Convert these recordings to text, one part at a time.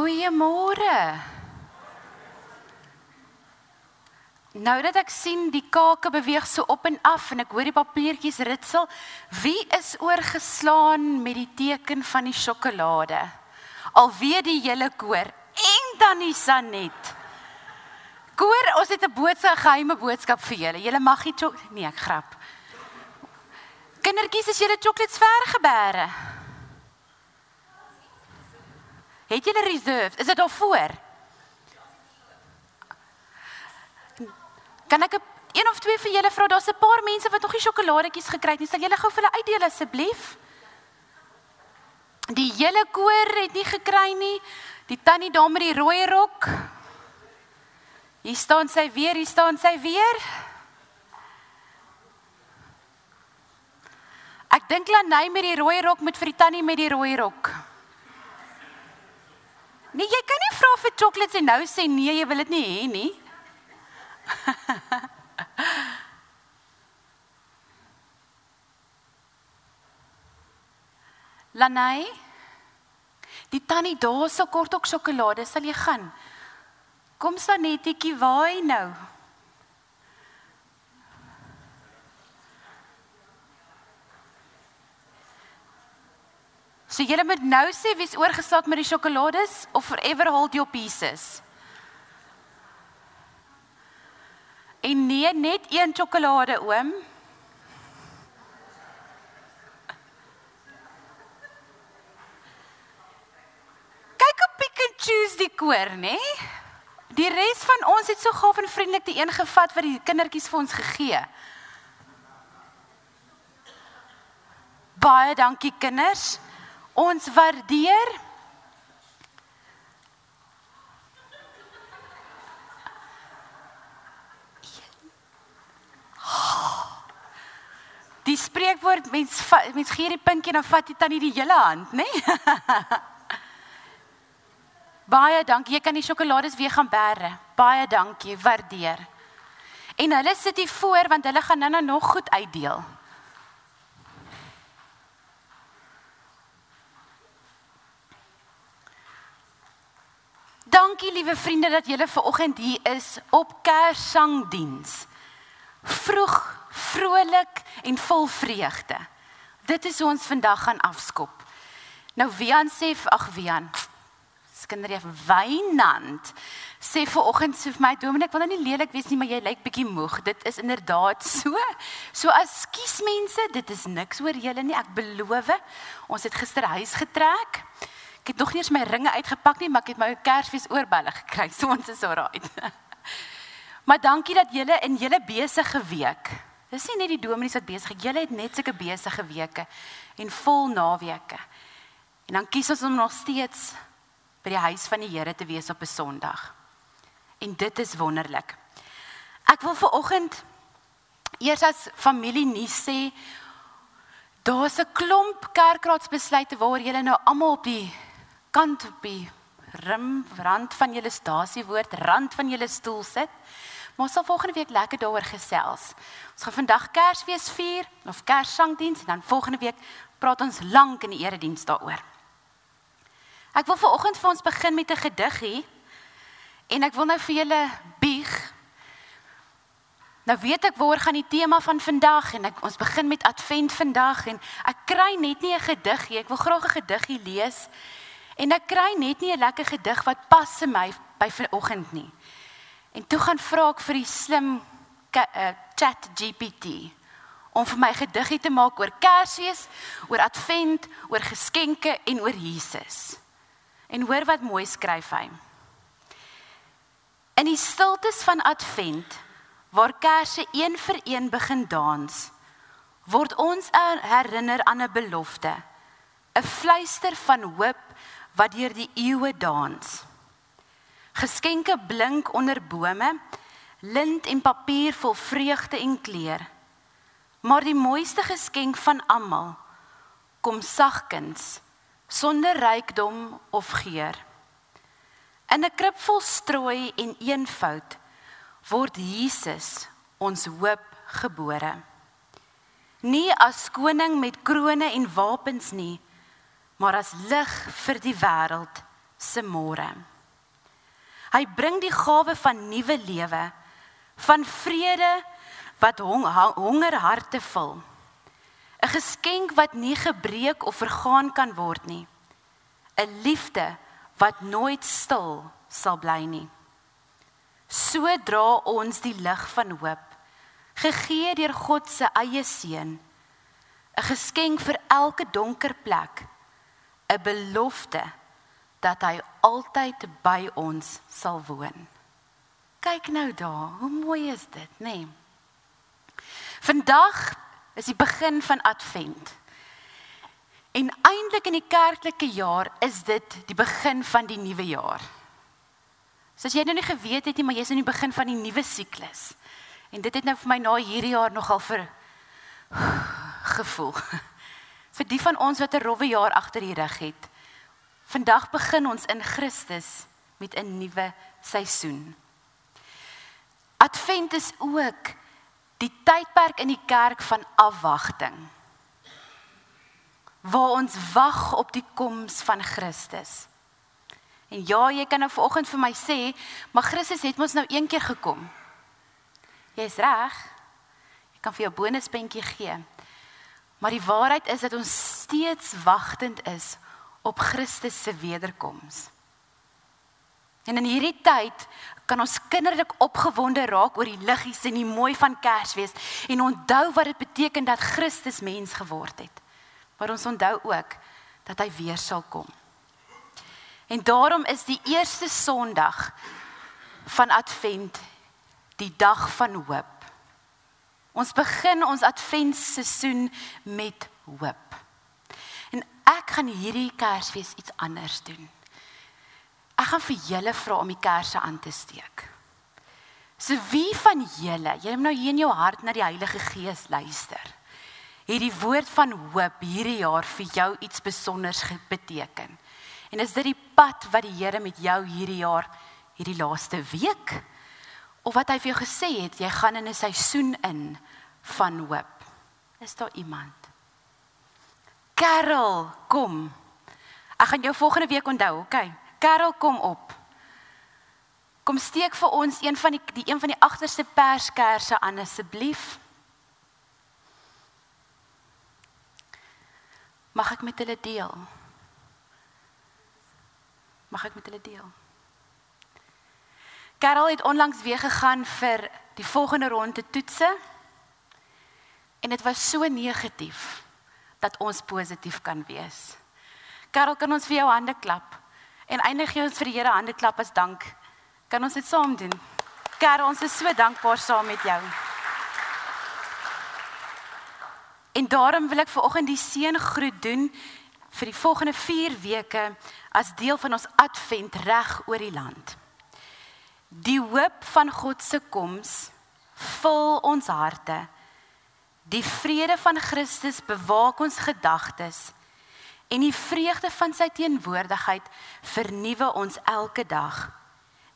Goeiemôre. Nou dat ek sien die kake beweeg so op en af en ek hoor die papiertjies ritsel, wie is oorgeslaan met die teken van die sjokolade? Alweer die hele koor en dan die Sanet. Koor, ons het 'n geheime boodskap vir julle. Julle mag nie nee, ek grap. Kindertjies, is julle chocolates vergebere? Het julle reserves? Is dit al voor? Kan ek een of twee vir julle vra? Daar's 'n paar mense wat nog nie sjokoladetjies gekry het nie. Sal julle gou vir hulle uitdeel asseblief? Die hele koor het nie gekry nie. Die tannie daar met die rooi rok. Hier staan sy weer, hier staan sy weer. Ek dink Lanay met die rooi rok moet vir die tannie met die rooi rok. Nee, jy kan nie vra vir chocolates en nou sê nee, jy wil dit nie hê nie. Lanay, die tannie daar so kort ook sjokolade, sal jy gaan? Kom Sanetjie, waai nou. So julle moet nou sê wie's oorgeslaat met die sjokolades of forever hold your pieces. En nee, net een sjokolade, oom. Kyk op Pick and Choose die koor, né? Die res van ons het so gaaf en vriendelik die een gevat wat die kindertjies vir ons gegee. Baie dankie kinders. Ons waardeer. Die spreekwoord, mens gee die pinkie en dan vat die tannie die hele hand, né? Baie dankie, jy kan die sjokolades weer gaan bære. Baie dankie, waardeer. En hulle sit hier voor, want hulle gaan nou nog goed uitdeel. Dankie liewe vriende dat julle vanoggend hier is op Kerssangdiens. Vroeg, vrolik en vol vreugde. Dit is hoe ons vandag gaan afskop. Nou Wian sê, Wian, skinderie Wynand, sê vanoggend sê vir my, Dominic, ek wil nou nie lelik wees nie, maar jy lyk bietjie moeg. Dit is inderdaad so. So ekskuus mense, dit is niks oor julle nie, ek beloof. Ons het gister huis getrek. Ek het nog nie eens my ringe uitgepak nie, maar ek het my Kersfees oorbelle gekry, so ons is alright. Maar dankie dat julle in julle besige week, dis nie net die dominees wat besig, julle het net sulke besige weke en vol naweke. En dan kies ons om nog steeds by die huis van die Here te wees op 'n Sondag. En dit is wonderlik. Ek wil vanoggend eers as familie nuus sê, daar's 'n klomp kerkraadsbesluite waar julle nou almal op die kant op die rand van julle stasiewoord, rand van julle stoel sit. Maar ons sal volgende week lekker daaroor gesels. Ons gaan vandag Kersfees vier, of Kerssangdiens, en dan volgende week praat ons lank in die erediens daaroor. Ek wil vanoggend vir ons begin met 'n gediggie, en ek wil nou vir julle bieg. Nou weet ek waar gaan die tema van vandag, en ons begin met Advent vandag, en ek kry net nie 'n gediggie, ek wil graag 'n gediggie lees, en ek kry net nie 'n lekker gedig wat pas in my by vanoggend nie. En toe gaan vra ek vir die slim chat GPT, om vir my gediggie te maak oor Kersfees, oor Advent, oor geskenke en oor Jesus. En hoor wat mooi skryf hy. In die stiltes van Advent, waar kerse een vir een begin dans, word ons herinner aan 'n belofte, 'n fluister van hoop wat deur die eeue dans. Geskenke blink onder bome, lint en papier vol vreugde en kleur. Maar die mooiste geskenk van almal kom sagkens, sonder rykdom of geur. In 'n krib vol strooi en eenvoud word Jesus ons hoop gebore. Nie as koning met krone en wapens nie, maar as lig vir die wêreld, se môre. Hy bring die gawe van nuwe lewe, van vrede wat honger harte vul. 'n geskenk wat nie gebreek of vergaan kan word nie. 'n liefde wat nooit stil sal bly nie. So dra ons die lig van hoop, gegee deur God se eie seun, 'n geskenk vir elke donker plek, 'n belofte dat hy altyd by ons sal woon. Kyk nou daar, hoe mooi is dit, nê? Nee. Vandag is die begin van Advent. En eintlik in die kerklike jaar is dit die begin van die nuwe jaar. So as jy nou nie geweet het nie, maar jy is in die begin van die nuwe siklus. En dit het nou vir my na hierdie jaar nogal gevoel. Vir die van ons wat 'n rowwe jaar agter die rug het. Vandag begin ons in Christus met 'n nuwe seisoen. Advent is ook die tydperk in die kerk van afwagting. Waar ons wag op die koms van Christus. En ja, jy kan nou vanoggend vir my sê, maar Christus het ons nou een keer gekom. Jy is reg. Jy kan vir jou bonuspuntjie gee. Maar die waarheid is dat ons steeds wagtend is op Christus se wederkoms. En in hierdie tyd kan ons kinderlik opgewonde raak oor die liggies en die mooi van Kersfees en onthou wat dit beteken dat Christus mens geword het. Maar ons onthou ook dat hy weer sal kom. En daarom is die eerste Sondag van Advent die dag van hoop. Ons begin ons Adventsseisoen met hoop. En ek gaan hierdie Kersfees iets anders doen. Ek gaan vir julle vra om die kersse aan te steek. So wie van julle, jy moet nou hier in jou hart na die Heilige Gees luister, het die woord van hoop hierdie jaar vir jou iets besonders beteken? En is dit die pad wat die Here met jou hierdie jaar, hierdie laaste week, of wat hy vir jou gesê het, jy gaan in 'n seisoen in van hoop? Is daar iemand? Karel, kom. Ek gaan jou volgende week onthou, okay? Karel, kom op. Kom steek vir ons een van die agterste perskerse aan asseblief. Mag ek met hulle deel? Mag ek met hulle deel? Karel het onlangs weer gegaan vir die volgende ronde toetse. En dit was so negatief dat ons positief kan wees. Karel, kan ons vir jou hande klap? En eindig jy ons vir die Here hande klap as dank. Kan ons dit saam doen? Karel, ons is so dankbaar saam met jou. En daarom wil ek vanoggend die seëngroet doen vir die volgende 4 weke as deel van ons Advent reg oor die land. Die hoop van God se koms vul ons harte. Die vrede van Christus bewaak ons gedagtes en die vreugde van sy teenwoordigheid vernuwe ons elke dag.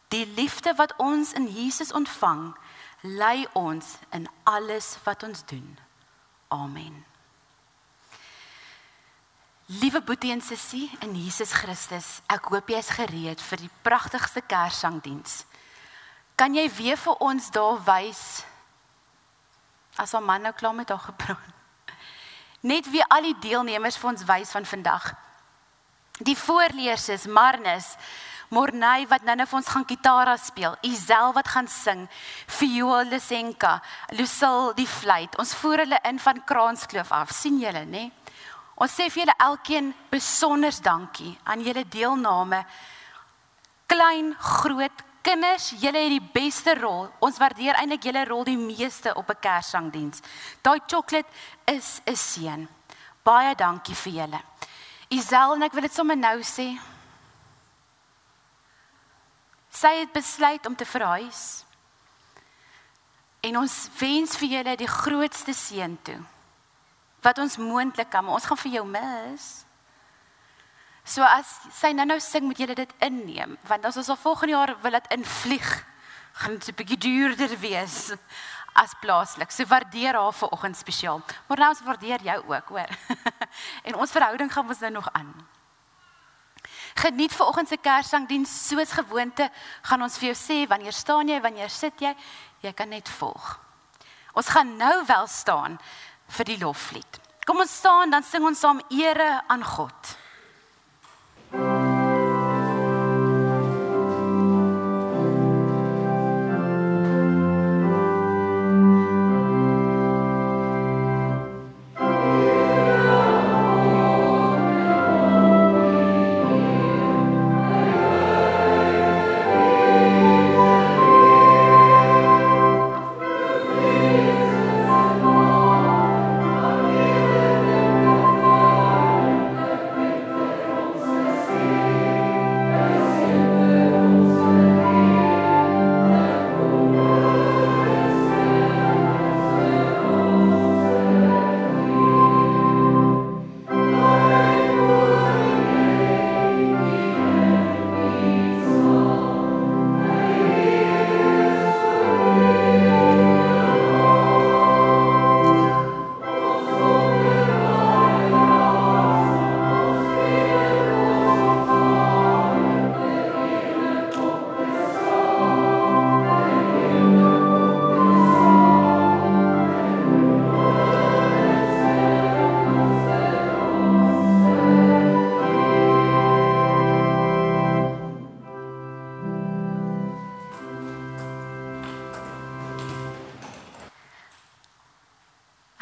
Die liefde wat ons in Jesus ontvang, lei ons in alles wat ons doen. Amen. Liewe boetie en sussie in Jesus Christus, ek hoop jy is gereed vir die pragtigste Kerssangdiens. Kan jy weer vir ons daar wys, as ons man nou klaar met haar gepraat, net wie al die deelnemers vir ons wys van vandag. Die voorleerders, Marnus, Morney wat nou vir ons gaan gitaar speel, Isel wat gaan sing, Viola Lesenka, Lucille die fluit. Ons voer hulle in van Kraanskloof af, sien julle, né? Ons sê vir julle elkeen besonders dankie aan julle deelname. Klein, groot, kinders, julle het die beste rol. Ons waardeer eintlik julle rol die meeste op 'n Kerssangdiens. Daai chocolate is 'n seën. Baie dankie vir julle. Isel, en ek wil dit sommer nou sê, sy het besluit om te verhuis. En ons wens vir julle die grootste seën toe. Wat ons moontlik kan, maar ons gaan vir jou mis. So as sy nou sing, moet julle dit inneem, want as ons al volgende jaar wil dit invlieg, gaan dit 'n bietjie duurder wees as plaaslik. So waardeer haar vanoggend spesiaal. Maar nou ons waardeer jou ook, hoor. En ons verhouding gaan ons nou nog aan. Geniet vanoggend se Kerssangdiens soos gewoonte, gaan ons vir jou sê, wanneer staan jy, wanneer sit jy, jy kan net volg. Ons gaan nou wel staan vir die loflied. Kom ons staan, dan sing ons saam ere aan God.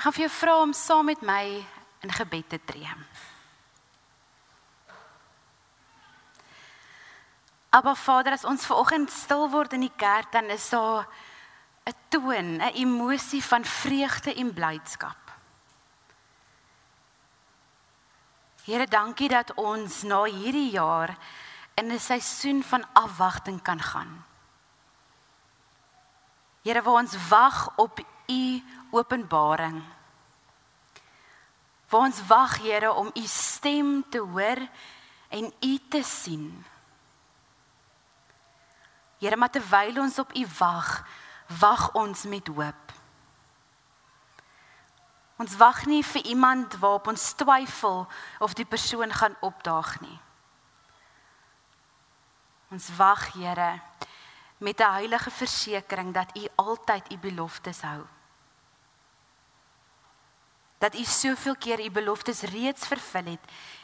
Ek gaan vir jou vra om saam met my in gebed te tree. Abba Vader, as ons vanoggend stil word in die kerk, dan is daar 'n toon, 'n emosie van vreugde en blydskap. Here, dankie dat ons na hierdie jaar in 'n seisoen van afwagting kan gaan. Here, waar ons wag op U openbaring. Waar ons wag, Here, om U stem te hoor en U te sien. Here, maar terwyl ons op U wag, wag ons met hoop. Ons wag nie vir iemand waarop ons twyfel of die persoon gaan opdaag nie. Ons wag, Here, met 'n heilige versekering dat U altyd U beloftes hou. Dat U soveel keer U beloftes reeds vervul het.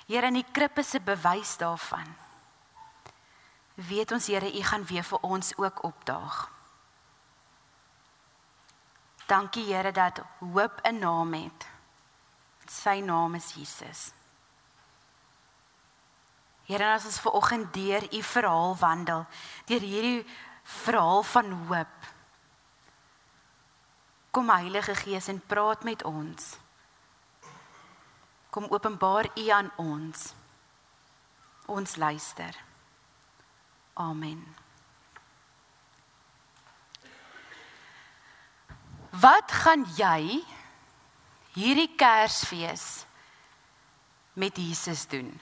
Here, in die krib is 'n bewys daarvan. Weet ons, Here, U gaan weer vir ons ook opdaag. Dankie, Here, dat hoop 'n naam het. Sy naam is Jesus. Here, as ons vanoggend deur U verhaal wandel, deur hierdie verhaal van hoop, kom Heilige Gees en praat met ons. Kom openbaar U aan ons. Ons luister. Amen. Wat gaan jy hierdie Kersfees met Jesus doen?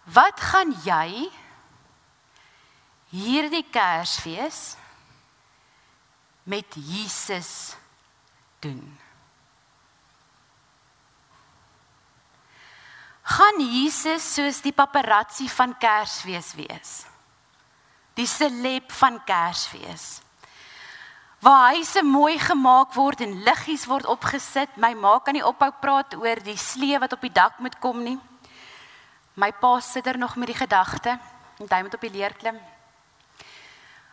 Wat gaan jy hierdie Kersfees met Jesus doen? Gaan Jesus soos die paparazzi van Kersfees wees? Die celeb van Kersfees? Waar huise mooi gemaak word en liggies word opgesit. My ma kan nie ophou praat oor die slee wat op die dak moet kom nie. My pa sit er nog met die gedagte, en hy moet op die leer klim.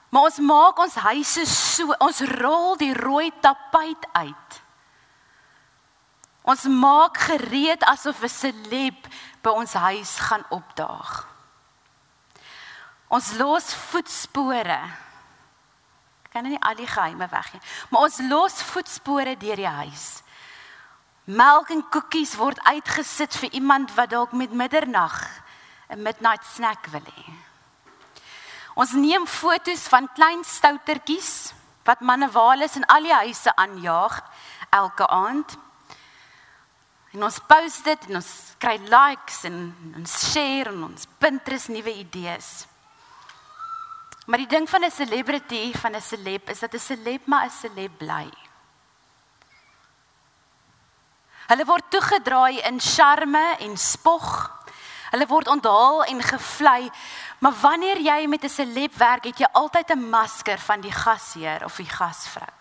Maar ons maak ons huise so, ons rol die rooi tapuit uit. Ons maak gereed asof 'n celeb by ons huis gaan opdaag. Ons los voetspore. Ek kan nie al die geheime weggee, maar ons los voetspore deur die huis. Melk en koekies word uitgesit vir iemand wat dalk met middernag 'n midnight snack wil hê. Ons neem foto's van klein stoutertjies wat manewales in al die huise aanjaag elke aand. En ons post dit en ons kry likes en ons share en ons Pinterest nuwe idees. Maar die ding van 'n celebrity, van 'n celeb, is dat 'n celeb maar 'n celeb bly. Hulle word toegedraai in charme en spog. Hulle word onthaal en gevlei, maar wanneer jy met 'n celeb werk, het jy altyd 'n masker van die gasheer of die gasvrou.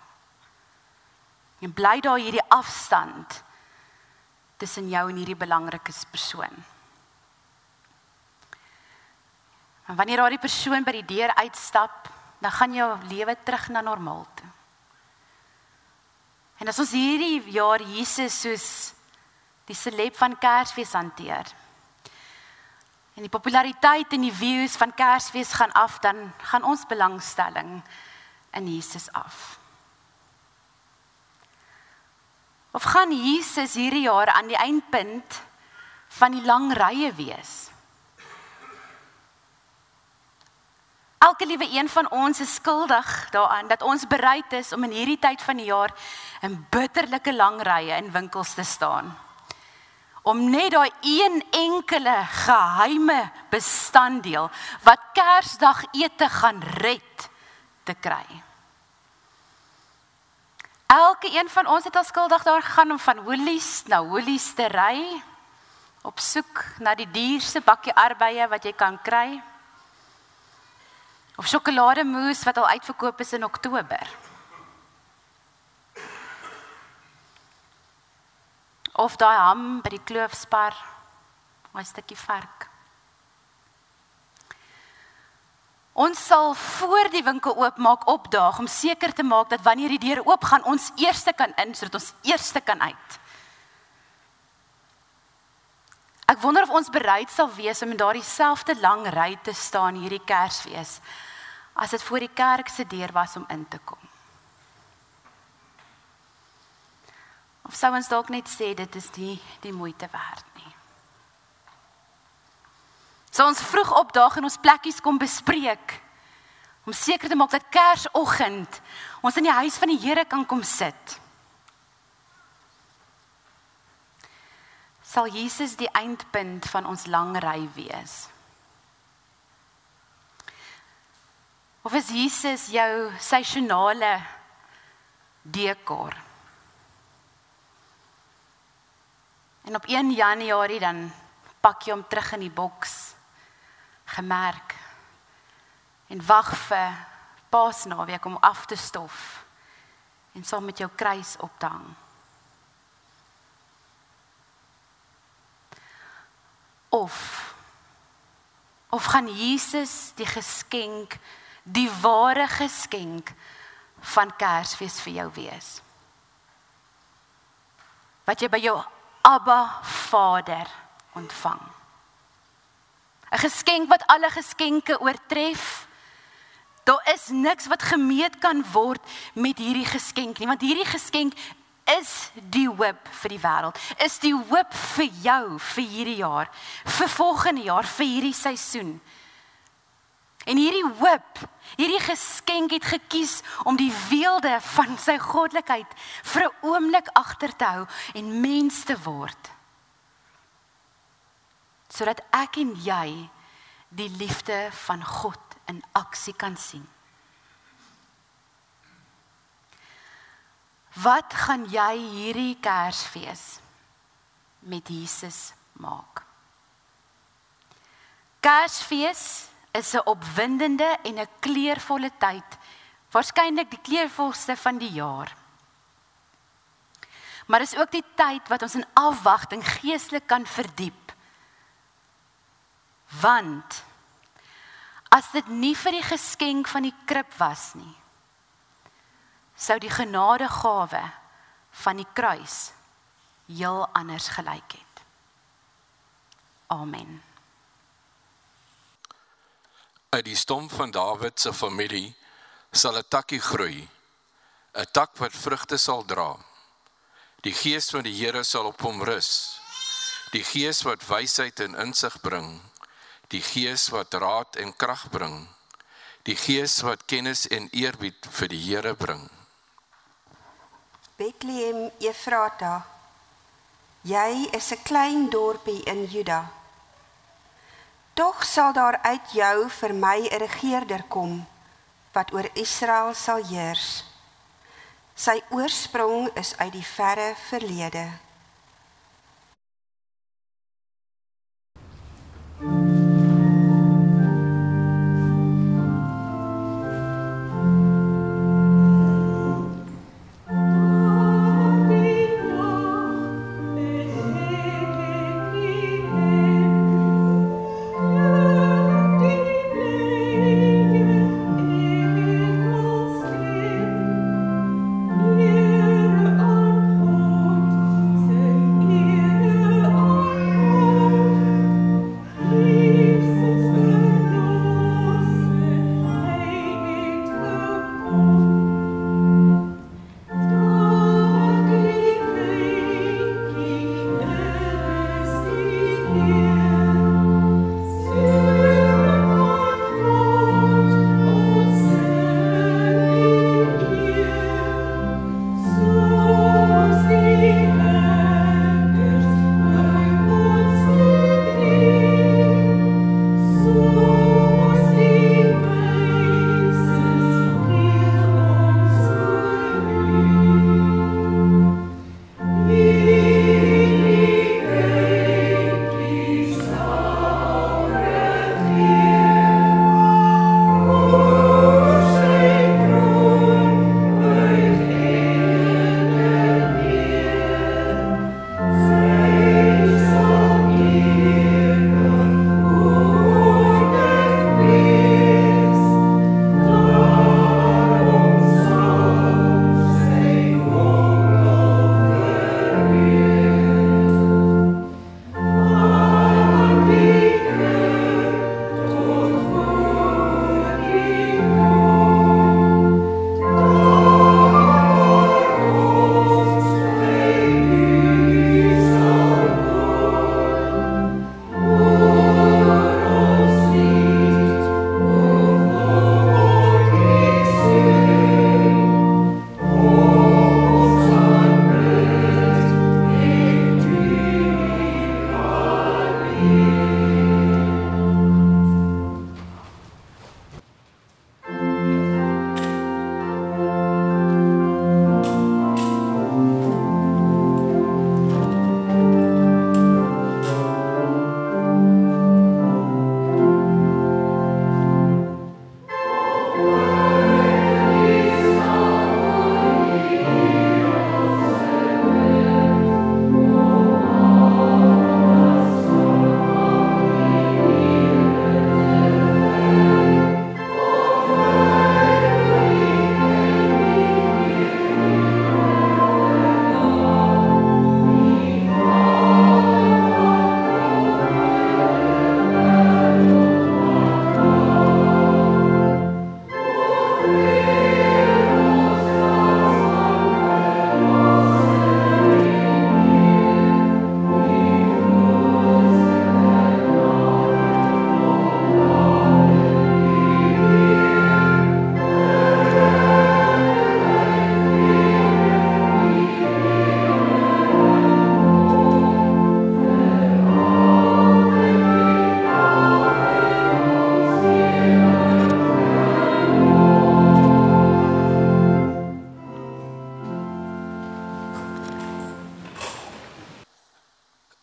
En bly daar hierdie afstand tussen jou en hierdie belangrike persoon. En wanneer daardie persoon by die deur uitstap, dan gaan jou lewe terug na normaal toe. En as ons hierdie jaar Jesus soos die celeb van Kersfees hanteer, en die populariteit en die views van Kersfees gaan af, dan gaan ons belangstelling in Jesus af. Of gaan Jesus hierdie jaar aan die eindpunt van die lang rye wees? Elke liewe een van ons is skuldig daaraan dat ons bereid is om in hierdie tyd van die jaar in bitterlike lang rye in winkels te staan. Om net daai een enkele geheime bestanddeel wat Kersdag ete gaan red te kry. Elke een van ons het al skuldig daar gegaan om van Woolies na Woolies te ry, op soek na die duurste bakkie arbeie wat jy kan kry, of sjokolademousse wat al uitverkoop is in Oktober. Of daai ham by die kloofspar, daai stukkie vark. Ons sal voor die winkel oopmaak opdaag om seker te maak dat wanneer die deur oop gaan, ons eerste kan in, sodat ons eerste kan uit. Ek wonder of ons bereid sal wees om in daardie selfde lang ry te staan hierdie Kersfees, as dit voor die kerk se deur was om in te kom. Of sou ons dalk net sê, dit is nie die moeite werd nie. Sou ons vroeg opdaag en ons plekkies kom bespreek, om seker te maak dat Kersoggend ons in die huis van die Here kan kom sit. Sal Jesus die eindpunt van ons lang ry wees? Of is Jesus jou seisonale dekor? En op 1 Januarie dan pak jy hom terug in die boks, gemerk, en wag vir Paasnaweek om af te stof, en saam met jou kruis op te hang. Of gaan Jesus die geskenk, die ware geskenk van Kersfees vir jou wees? Wat jy by jou Abba Vader ontvang. 'n Geskenk wat alle geskenke oortref. Daar is niks wat gemeet kan word met hierdie geskenk nie, want hierdie geskenk is die hoop vir die wêreld, is die hoop vir jou, vir hierdie jaar, vir volgende jaar, vir hierdie seisoen. En hierdie hoop, hierdie geskenk het gekies om die weelde van sy goddelikheid vir 'n oomblik agter te hou en mens te word. Sodat ek en jy die liefde van God in aksie kan sien. Wat gaan jy hierdie Kersfees met Jesus maak? Kersfees is 'n opwindende en 'n kleurvolle tyd, waarskynlik die kleurvolste van die jaar. Maar is ook die tyd wat ons in afwagting geestelik kan verdiep. Want as dit nie vir die geskenk van die krib was nie, sou die genadegawe van die kruis heel anders gelyk het. Amen. Uit die stom van Dawid se familie sal 'n takkie groei, 'n tak wat vrugte sal dra. Die gees van die Here sal op hom rus, die gees wat wysheid en insig bring, die gees wat raad en krag bring, die gees wat kennis en eerbied vir die Here bring. Bethlehem Efrata, jy is 'n klein dorpie in Juda. Tog sal daar uit jou vir my 'n regeerder kom, wat oor Israel sal heers. Sy oorsprong is uit die verre verlede.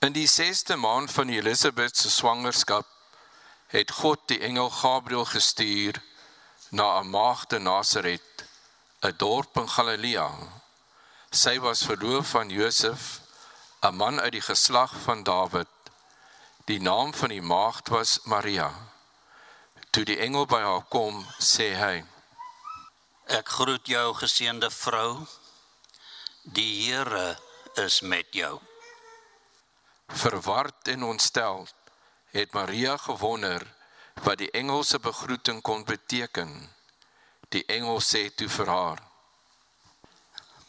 In die 6de maand van Elisabeth se swangerskap het God die engel Gabriël gestuur na 'n maagd in Nasaret, 'n dorp in Galilea. Sy was verloof aan Josef, 'n man uit die geslag van Dawid. Die naam van die maagd was Maria. Toe die engel by haar kom, sê hy: Ek groet jou, geseënde vrou. Die Here is met jou. Verward en ontstel het Maria gewonder wat die engel se begroeting kon beteken. Die engel sê toe vir haar: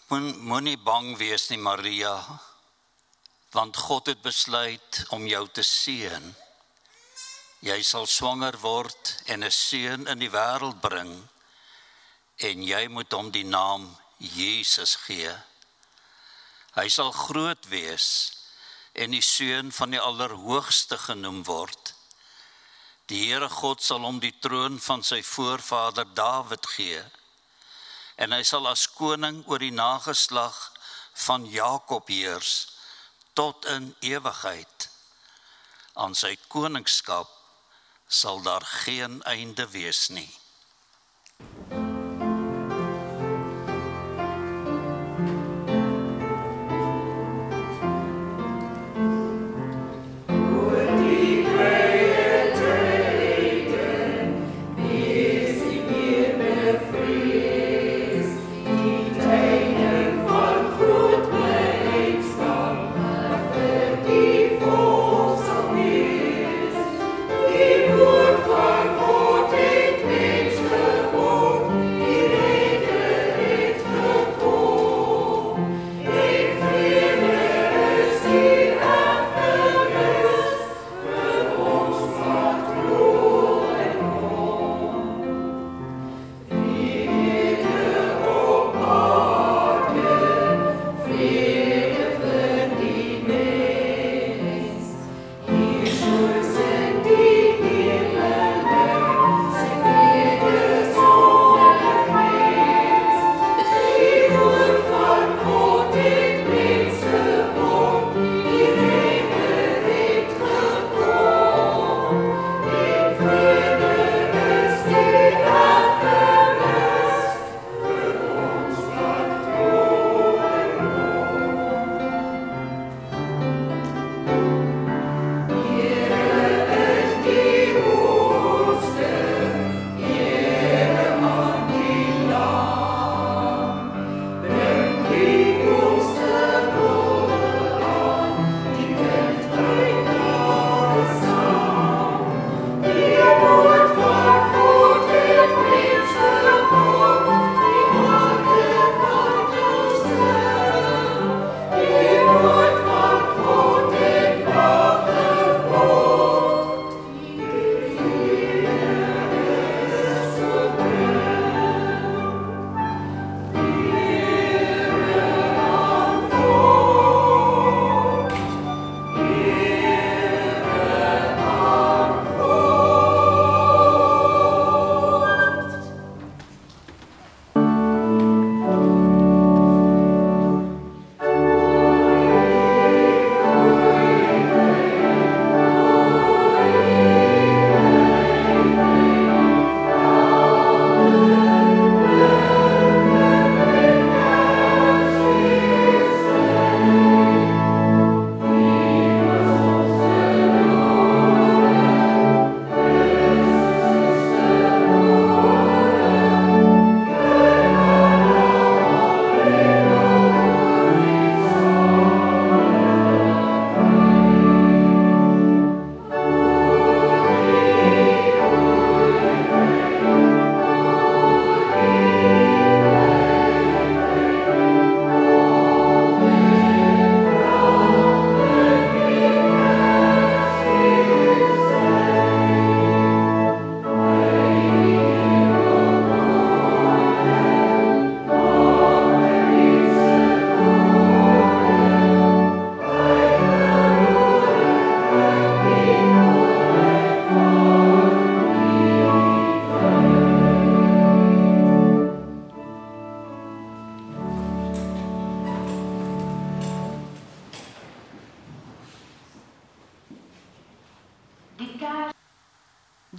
Moenie bang wees nie, Maria, want God het besluit om jou te seën. Jy sal swanger word en 'n seun in die wêreld bring, en jy moet hom die naam Jesus gee. Hy sal groot wees en die seun van die Allerhoogste genoem word. Die Here God sal hom die troon van sy voorvader Dawid gee, en hy sal as koning oor die nageslag van Jakob heers tot in ewigheid. Aan sy koningskap sal daar geen einde wees nie.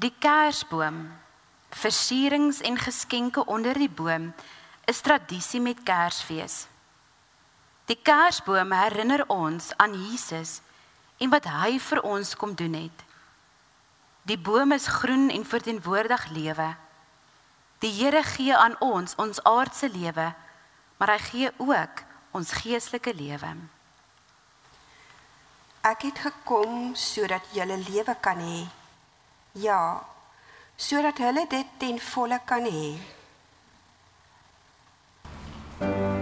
Die kersboom, versierings en geskenke onder die boom, is tradisie met Kersfees. Die kersboom herinner ons aan Jesus en wat hy vir ons kom doen het. Die boom is groen en verteenwoordig lewe. Die Here gee aan ons aardse lewe, maar hy gee ook ons geestelike lewe. Ek het gekom sodat julle lewe kan hê. Ja, sodat hulle dit ten volle kan hê. Yeah.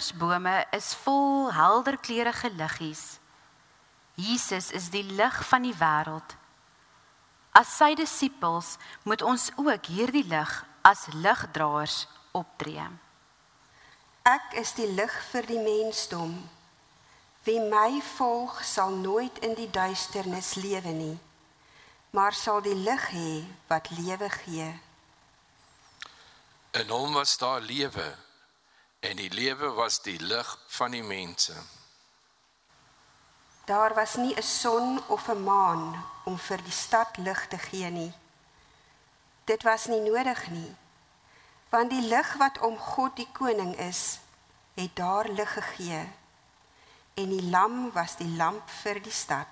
kersbome is vol helderkleurige liggies. Jesus is die lig van die wêreld. As sy disippels moet ons ook hierdie lig as ligdraers optree. Ek is die lig vir die mensdom. Wie my volg sal nooit in die duisternis lewe nie, maar sal die lig hê wat lewe gee. In hom was daar lewe, en die lewe was die lig van die mense. Daar was nie 'n son of 'n maan om vir die stad lig te gee nie. Dit was nie nodig nie, want die lig wat om God die koning is, het daar lig gegee, en die lam was die lamp vir die stad.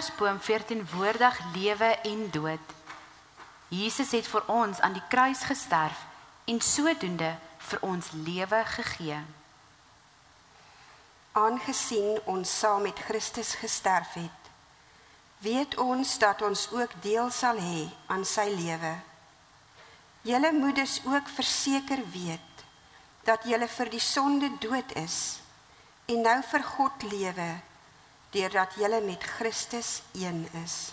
Kersboom verteenwoordig lewe en dood. Jesus het vir ons aan die kruis gesterf en sodoende vir ons lewe gegee. Aangesien ons saam met Christus gesterf het, weet ons dat ons ook deel sal hê aan sy lewe. Julle moet dus ook verseker weet dat julle vir die sonde dood is en nou vir God lewe, deurdat julle met Christus een is.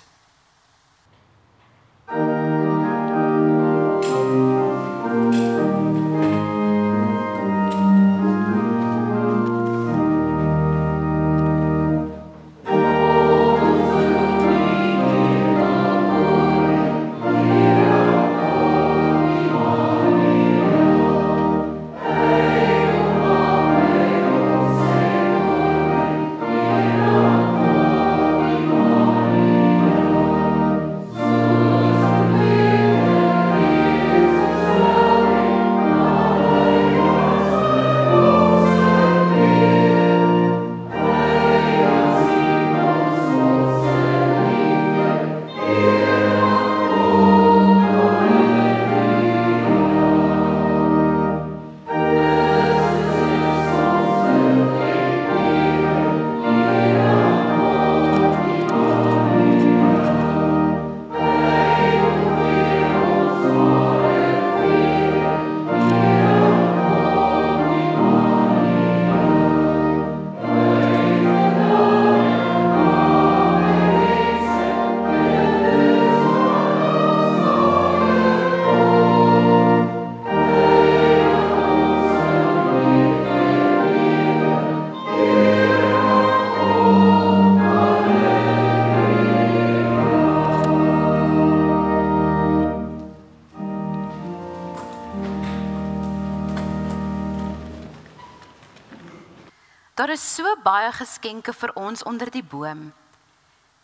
Daar is so baie geskenke vir ons onder die boom.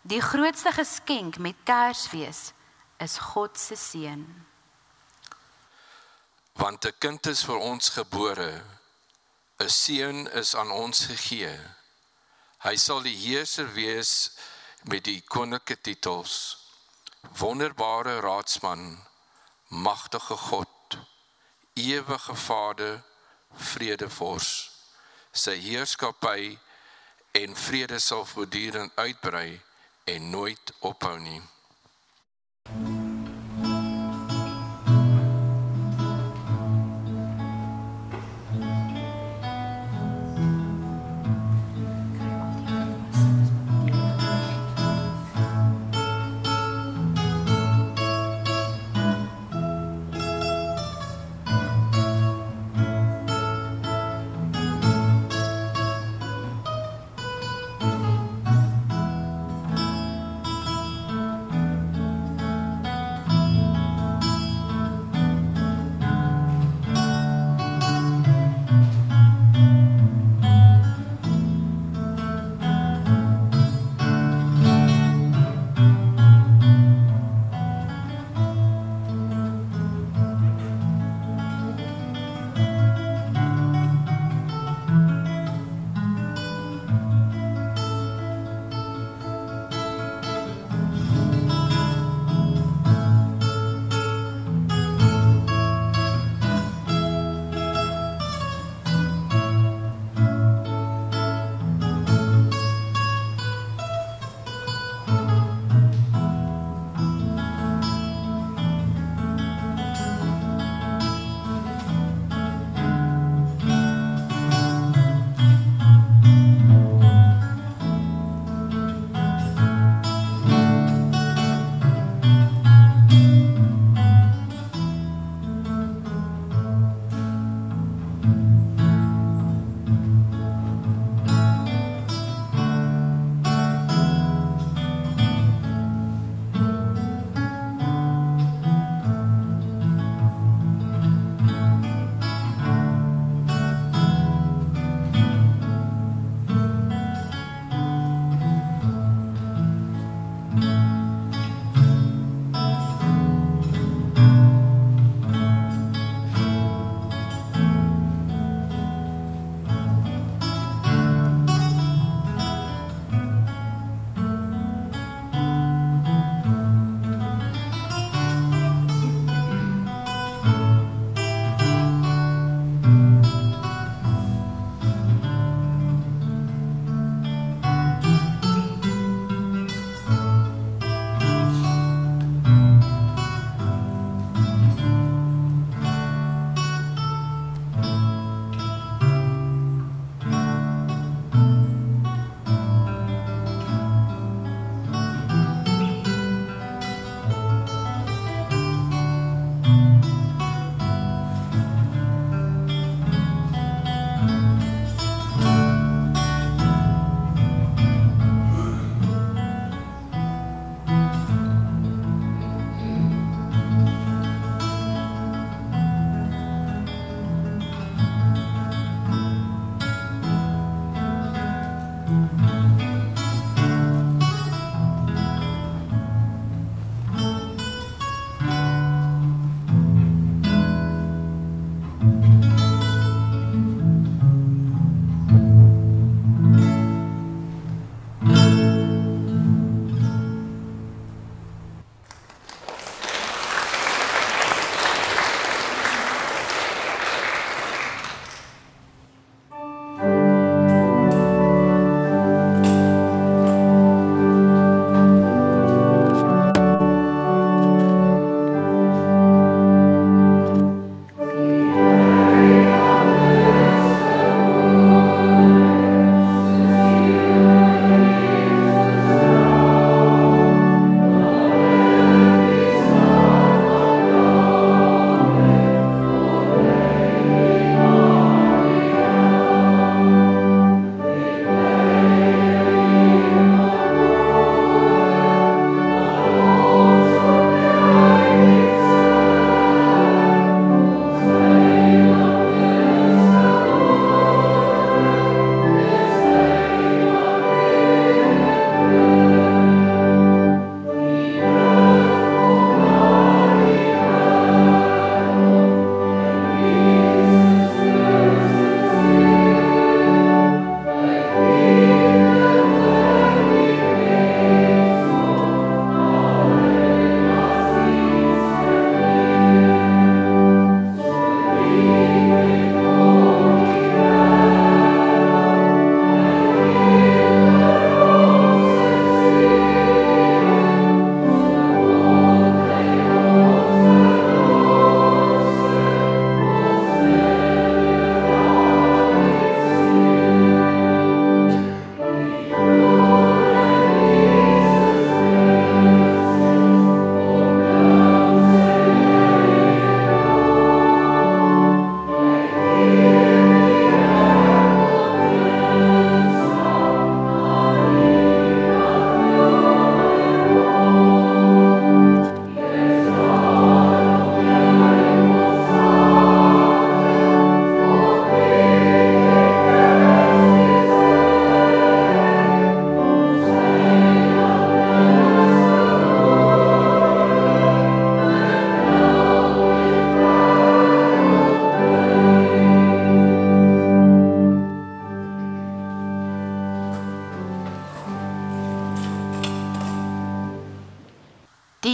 Die grootste geskenk met Kersfees is God se seun. Want 'n kind is vir ons gebore, 'n seun is aan ons gegee. Hy sal die heerser wees met die koninklike titels: Wonderbare Raadsman, Magtige God, Ewige Vader, Vredevors. Sy heerskappy en vrede sal voortdurend uitbrei en nooit ophou nie.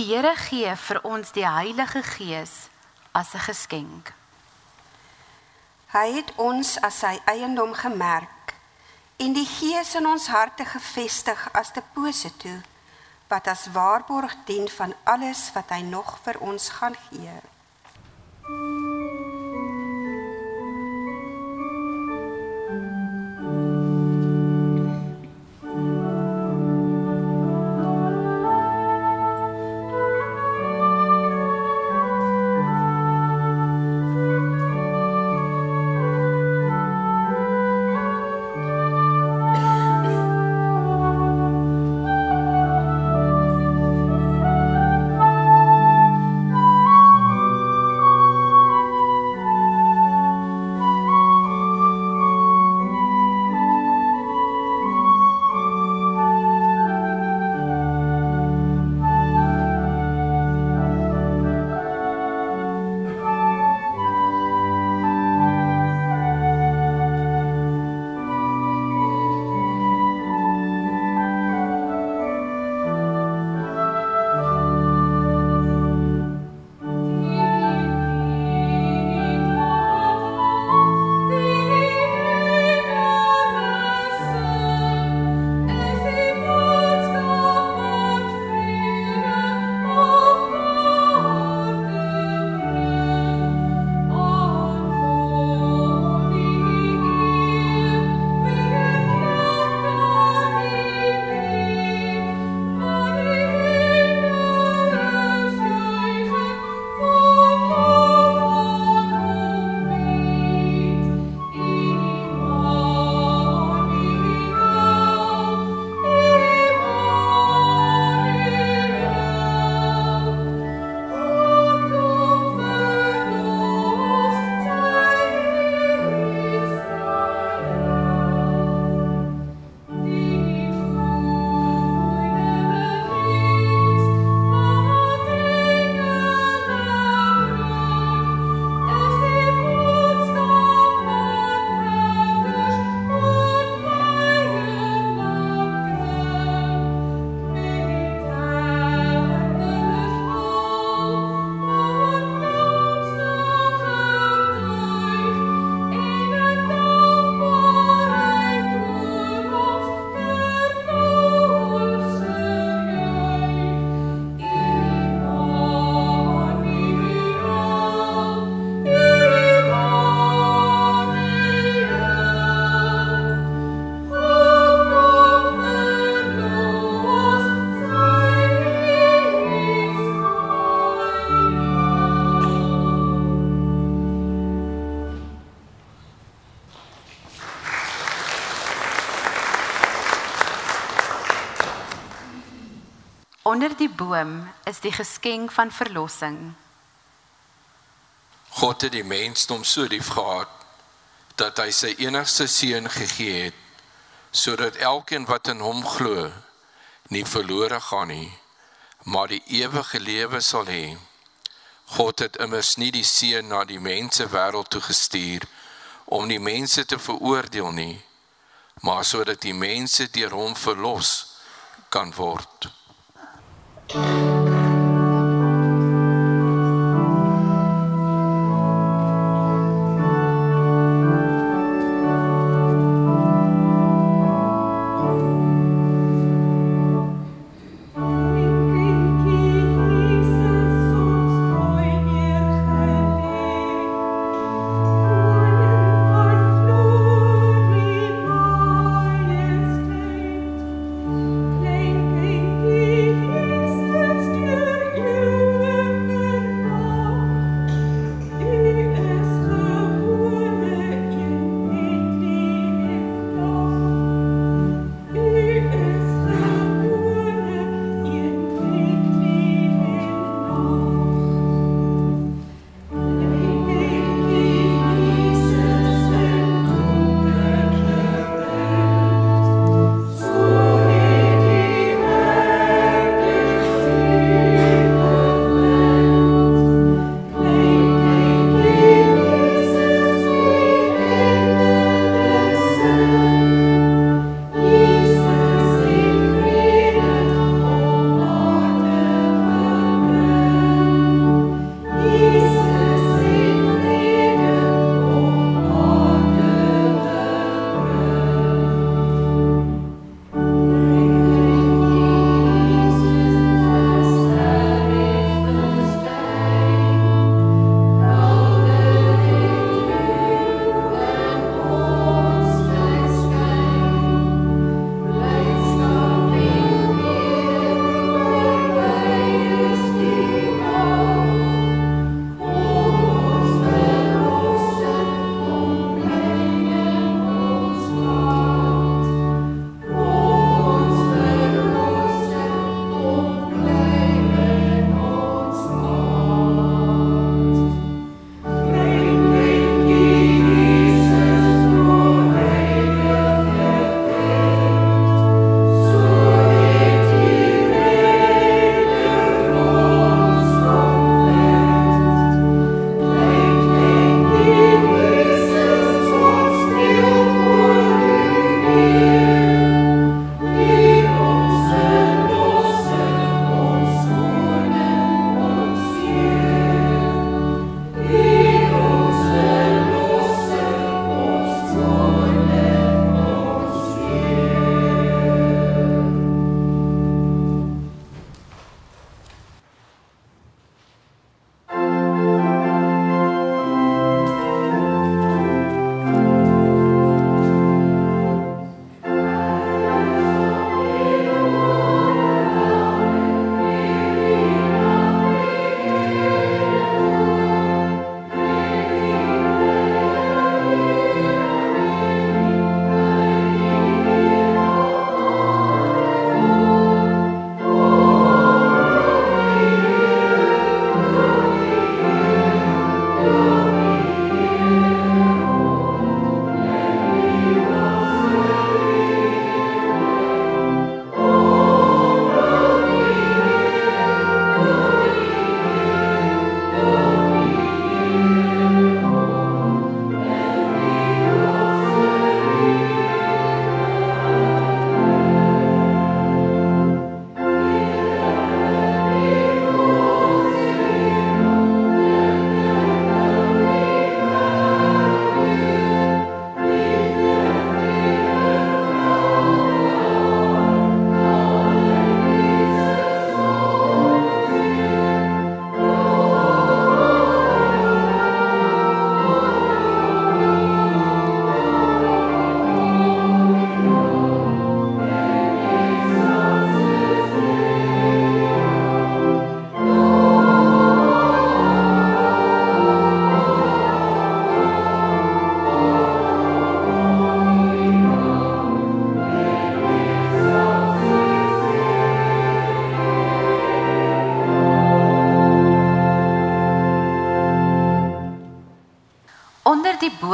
Die Here gee vir ons die Heilige Gees as 'n geskenk. Hy het ons as sy eiendom gemerk en die Gees in ons harte gevestig as deposito, wat as waarborg dien van alles wat hy nog vir ons gaan gee. Onder die boom is die geskenk van verlossing. God het die mensdom so lief gehad, dat hy sy enigste seun gegee het, sodat elkeen wat in hom glo, nie verlore gaan nie, maar die ewige lewe sal hê. God het immers nie die seun na die mense wêreld toe gestuur, om die mense te veroordeel nie, maar sodat die mense deur hom verlos kan word. Thank you.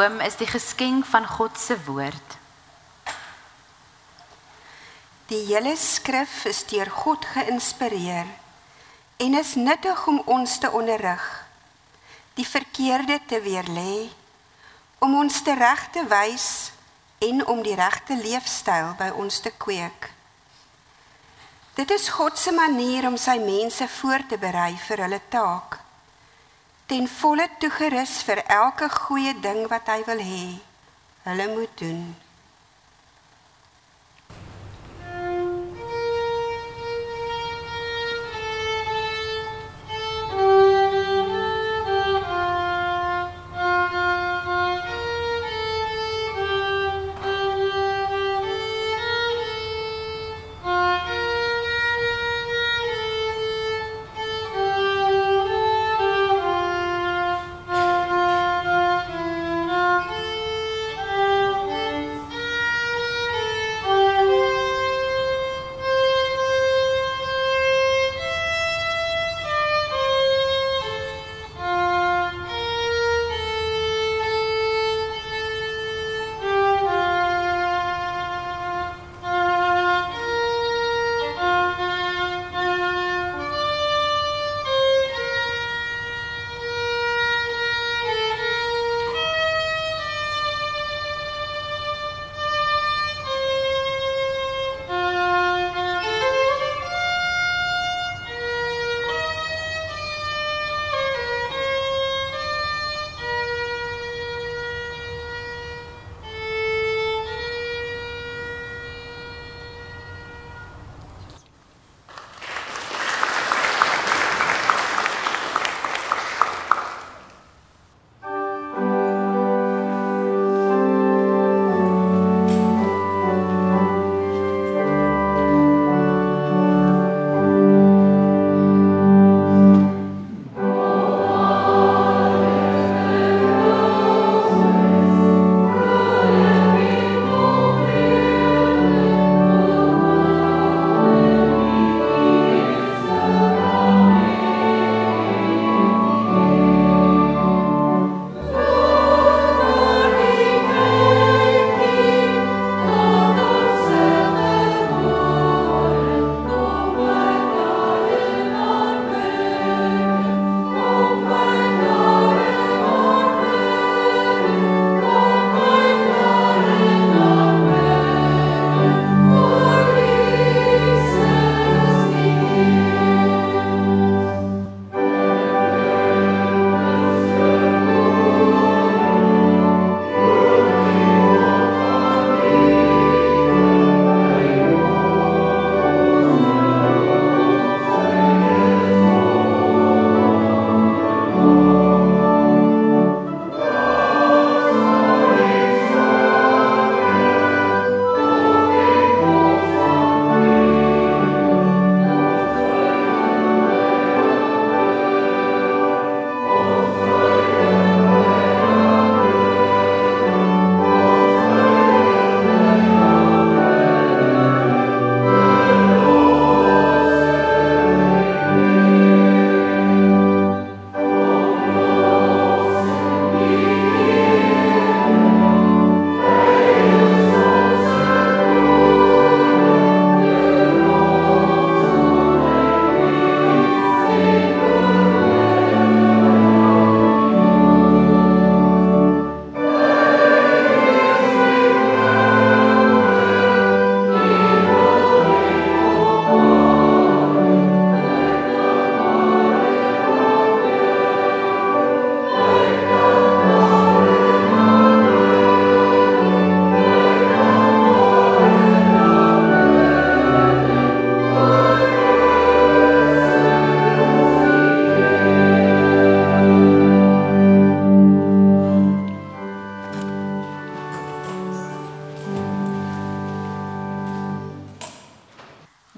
boom is die geskenk van God se woord. Die hele skrif is deur God geïnspireer en is nuttig om ons te onderrig, die verkeerde te weerlê, om ons te reg te wys en om die regte leefstyl by ons te kweek. Dit is God se manier om sy mense voor te berei vir hulle taak, ten volle toegerus vir elke goeie ding wat hy wil hê, hulle moet doen.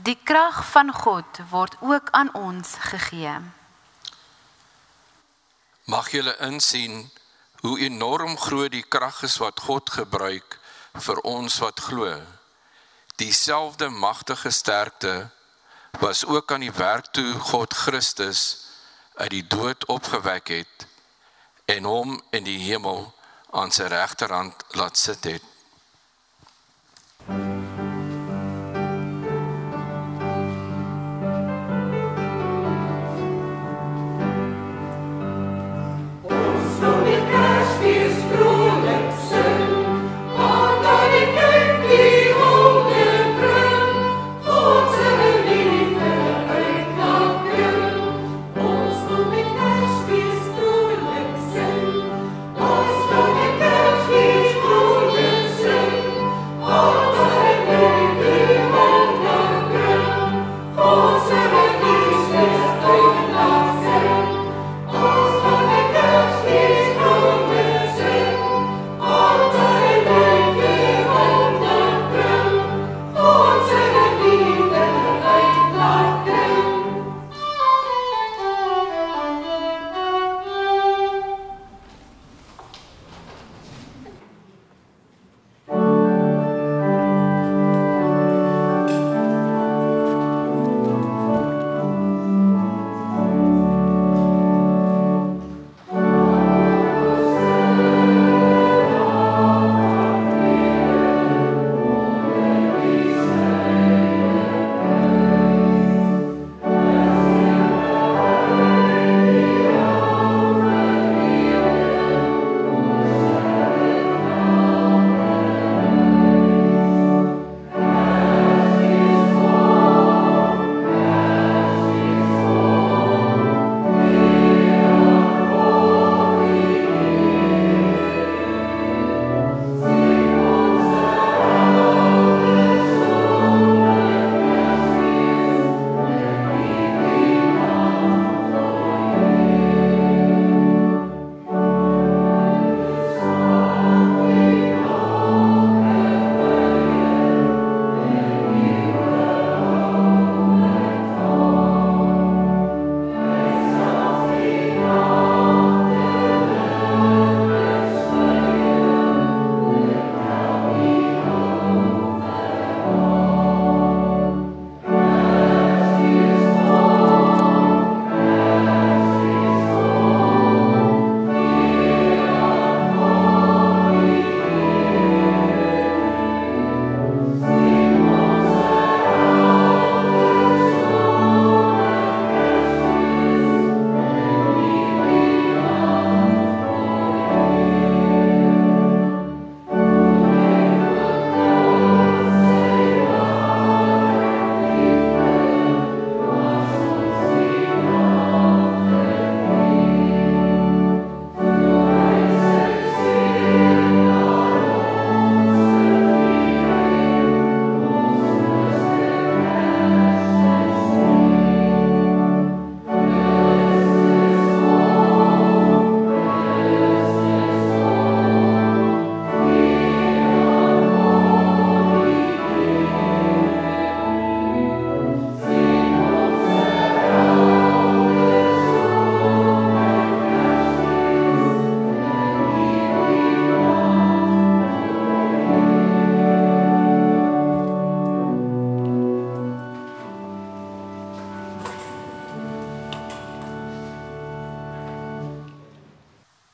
Die krag van God word ook aan ons gegee. Mag julle insien hoe enorm groot die krag is wat God gebruik vir ons wat glo. Dieselfde magtige sterkte was ook aan die werk toe God Christus uit die dood opgewek het en hom in die hemel aan sy regterhand laat sit het.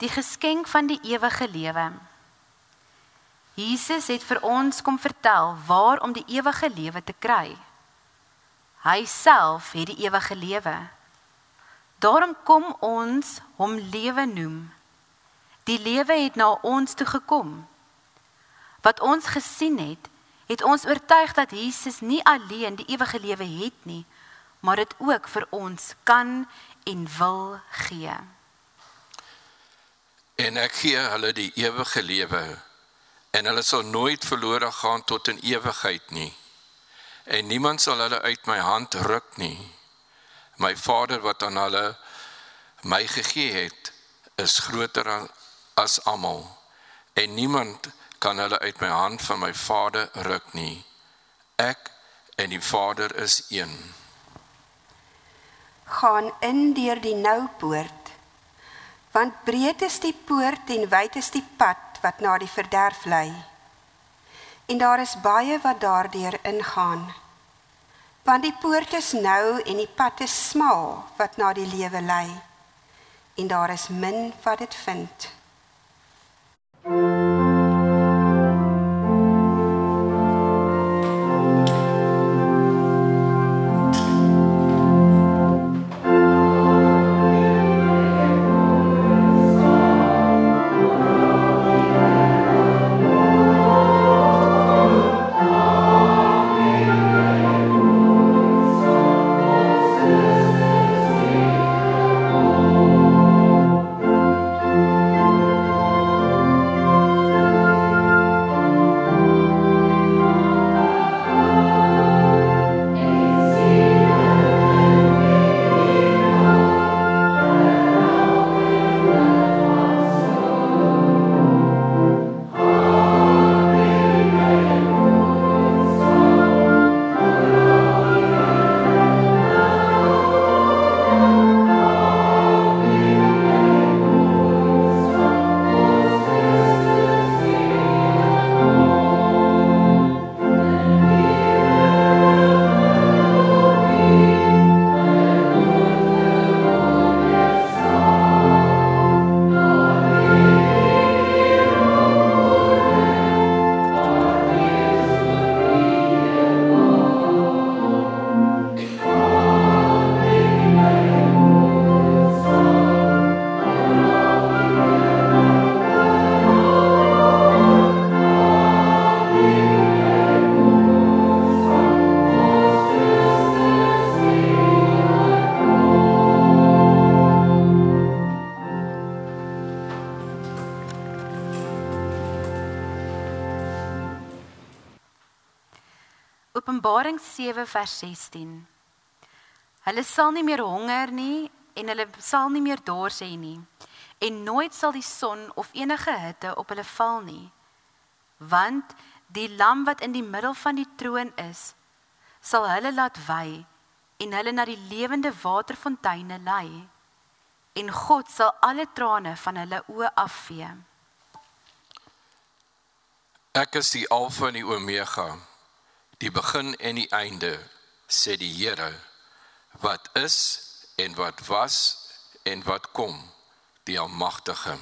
Die geskenk van die ewige lewe. Jesus het vir ons kom vertel waar om die ewige lewe te kry. Hy self het die ewige lewe. Daarom kom ons hom lewe noem. Die lewe het na ons toe gekom. Wat ons gesien het, het ons oortuig dat Jesus nie alleen die ewige lewe het nie, maar dit ook vir ons kan en wil gee. En ek gee hulle die ewige lewe, en hulle sal nooit verlore gaan tot in ewigheid nie. En niemand sal hulle uit my hand ruk nie. My Vader wat aan hulle my gegee het, is groter as almal, en niemand kan hulle uit my hand van my Vader ruk nie. Ek en die Vader is een. Gaan in deur die nou poort, want breed is die poort en wyd is die pad wat na die verderf lei. En daar is baie wat daardeur ingaan. Want die poort is nou en die pad is smal wat na die lewe lei. En daar is min wat dit vind. Openbaring 7 vers 16. Hulle sal nie meer honger nie en hulle sal nie meer dors hê nie. En nooit sal die son of enige hitte op hulle val nie. Want die lam wat in die middel van die troon is, sal hulle laat wy en hulle na die lewende waterfonteine lei. En God sal alle trane van hulle oë afvee. Ek is die Alfa en die Omega, die begin en die einde, sê die Here, wat is en wat was en wat kom, die Almagtige.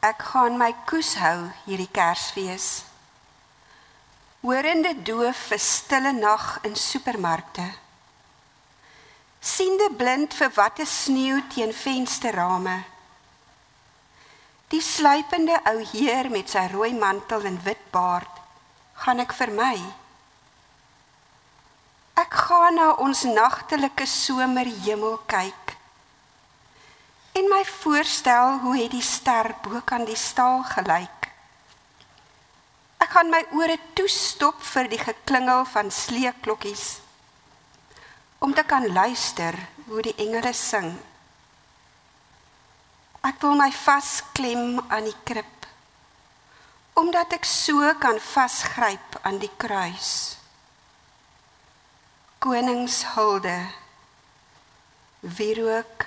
Ek gaan my koes hou hierdie Kersfees. Hoorende doof vir stille nag in supermarkte. Siende blind vir wat is sneeu teen vensterrame. Die sluipende ou heer met sy rooi mantel en wit baard, gaan ek vermy. Ek gaan na ons nagtelike somerhemel kyk en my voorstel hoe het die ster bokant die stal gelyk. Ek gaan my ore toestop vir die geklingel van sleeklokkies, om te kan luister hoe die engele sing. Ek wil my vasklem aan die krib, omdat ek so kan vasgryp aan die kruis. koningshulde, wierook,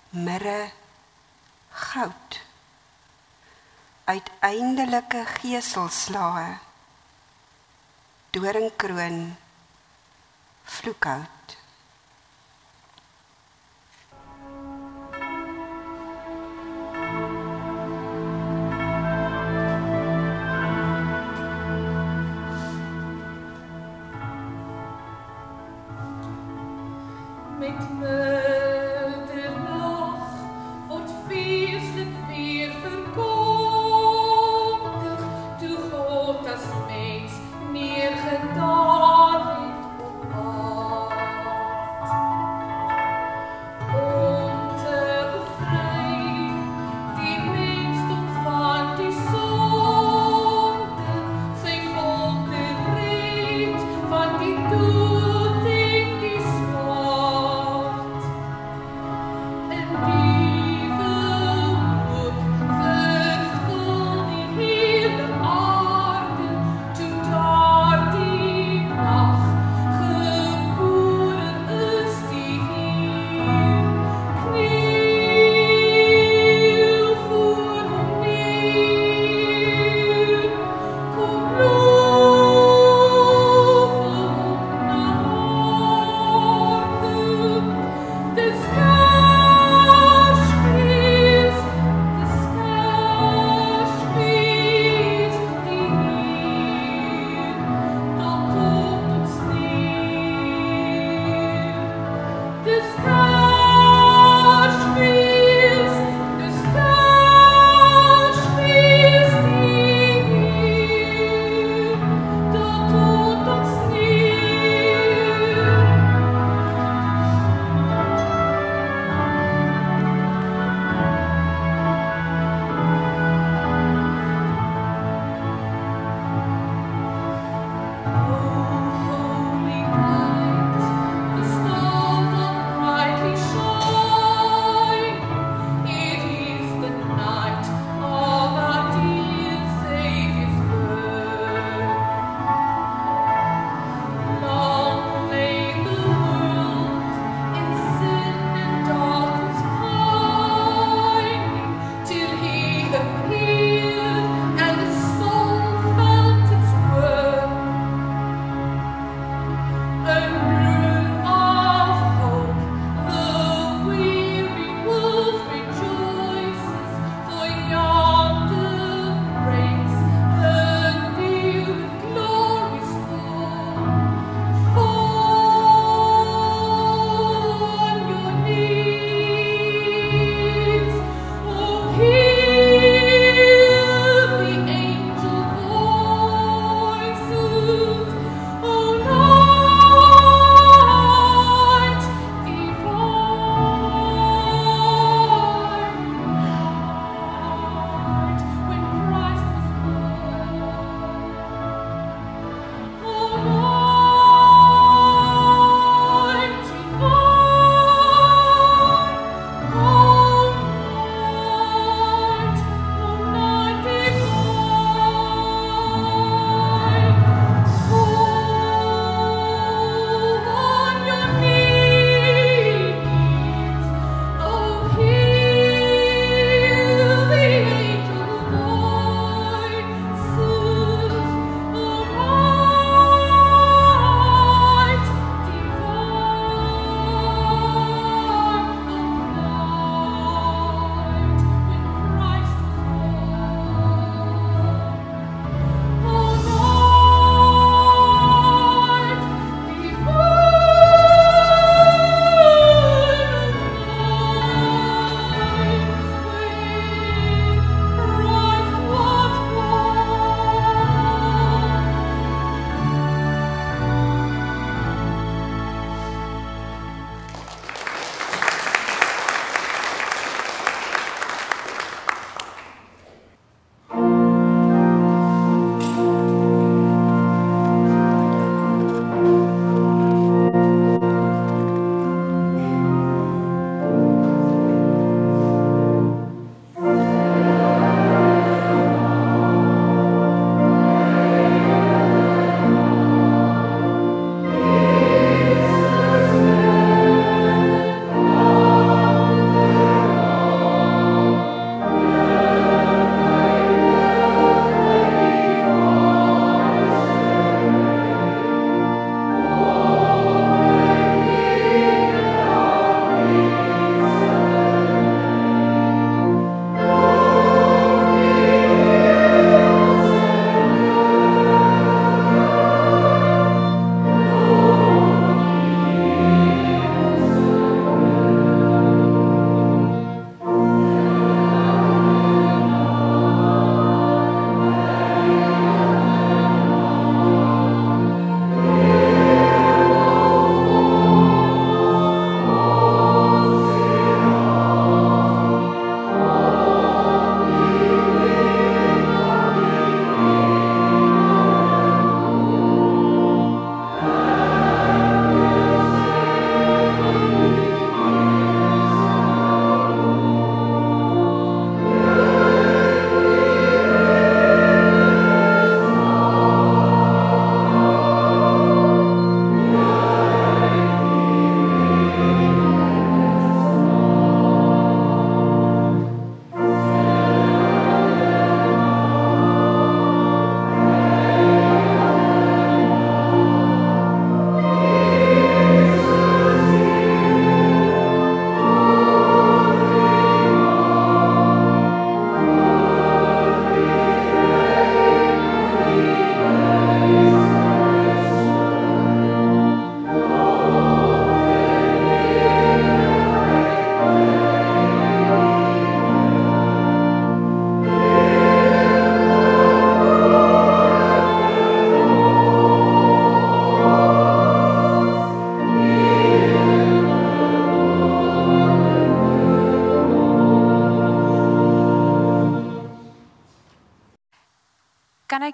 mirre, goud, uiteindelike geeselslae, doringkroon, vloekhout. Met middernacht wordt feestelijk weer verkondigd, toe God als mens neergedaald heeft op aard. Om te bevrijden die mensdom van die zonde, zijn volk te red van die dood en die smart.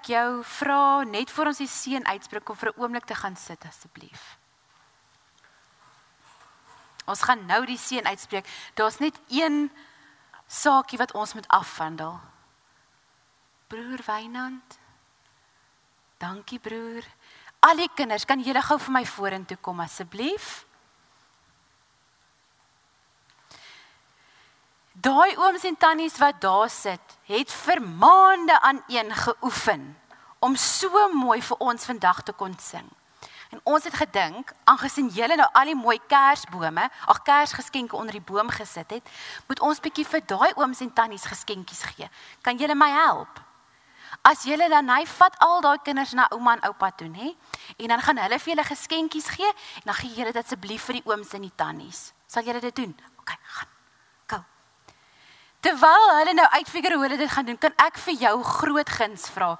ek jou vra net voor ons die seën uitspreek om vir 'n oomblik te gaan sit asseblief. Ons gaan nou die seën uitspreek. Daar's net een saakie wat ons moet afhandel. Broer Wynand. Dankie broer. Al die kinders, kan julle gou vir my vorentoe kom asseblief? Daai ooms en tannies wat daar sit, het vir maande aan een geoefen om so mooi vir ons vandag te kon sing. En ons het gedink, aangesien julle nou al die mooi kersgeskenke onder die boom gesit het, moet ons bietjie vir daai ooms en tannies geskenkies gee. Kan julle my help? As julle dan vat al daai kinders na ouma en oupa toe, hè? En dan gaan hulle vir julle geskenkies gee en dan gee julle dit asseblief vir die ooms en die tannies. Sal julle dit doen? OK, gaan. Go. Terwyl hulle nou uitfigure hoe hulle dit gaan doen, kan ek vir jou groot guns vra.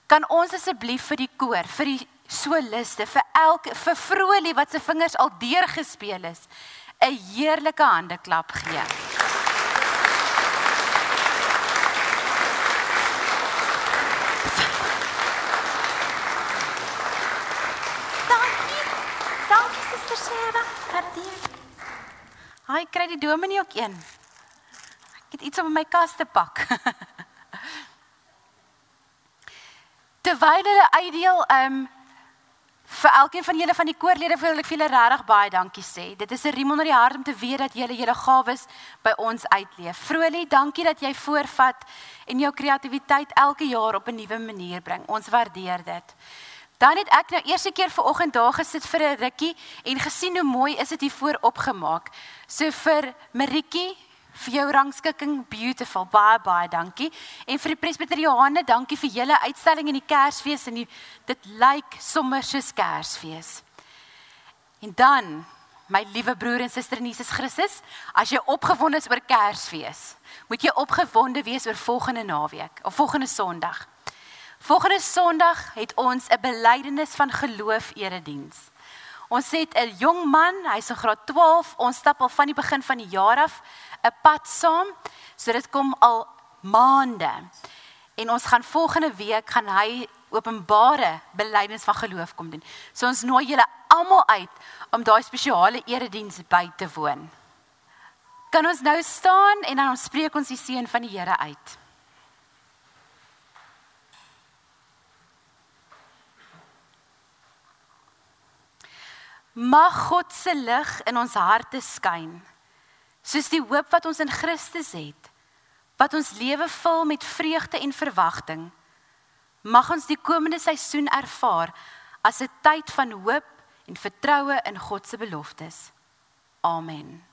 Kan ons asseblief vir die koor, vir die soliste, vir Vrolie wat se vingers al deurgespeel is, 'n heerlike handeklap gee. Dankie Suster Sarah, waardeer. Hy kry die dominee ook een. Ek het iets om in my kas te pak. Terwyl hulle uitdeel, vir elkeen van julle van die koorlede wil ek vir julle regtig baie dankie sê. Dit is 'n riem onder die hart om te weet dat julle gawes by ons uitleef. Vrolie, dankie dat jy voorvat en jou kreatiwiteit elke jaar op 'n nuwe manier bring. Ons waardeer dit. Dan het ek nou eerste keer vanoggend daar gesit vir 'n rukkie en gesien hoe mooi is dit hier voor opgemaak. So vir Maritjie, vir jou rangskikking, beautiful, baie dankie. En vir die presbyteriane, dankie vir julle uitstalling in die Kersfees en dit lyk sommer soos Kersfees. En dan, my liewe broer en suster in Jesus Christus, as jy opgewonde is oor Kersfees, moet jy opgewonde wees oor volgende naweek of volgende Sondag. Volgende Sondag het ons 'n belydenis van geloof erediens. Ons het 'n jong man, hy's in graad 12, ons stap al van die begin van die jaar af 'n pad saam, so dit kom al maande. En ons gaan volgende week gaan hy openbare belydenis van geloof kom doen. So ons nooi julle almal uit om daai spesiale erediens by te woon. Kan ons nou staan en dan spreek ons die seën van die Here uit. Mag God se lig in ons harte skyn, soos die hoop wat ons in Christus het, wat ons lewe vul met vreugde en verwagting. Mag ons die komende seisoen ervaar as 'n tyd van hoop en vertroue in God se beloftes. Amen.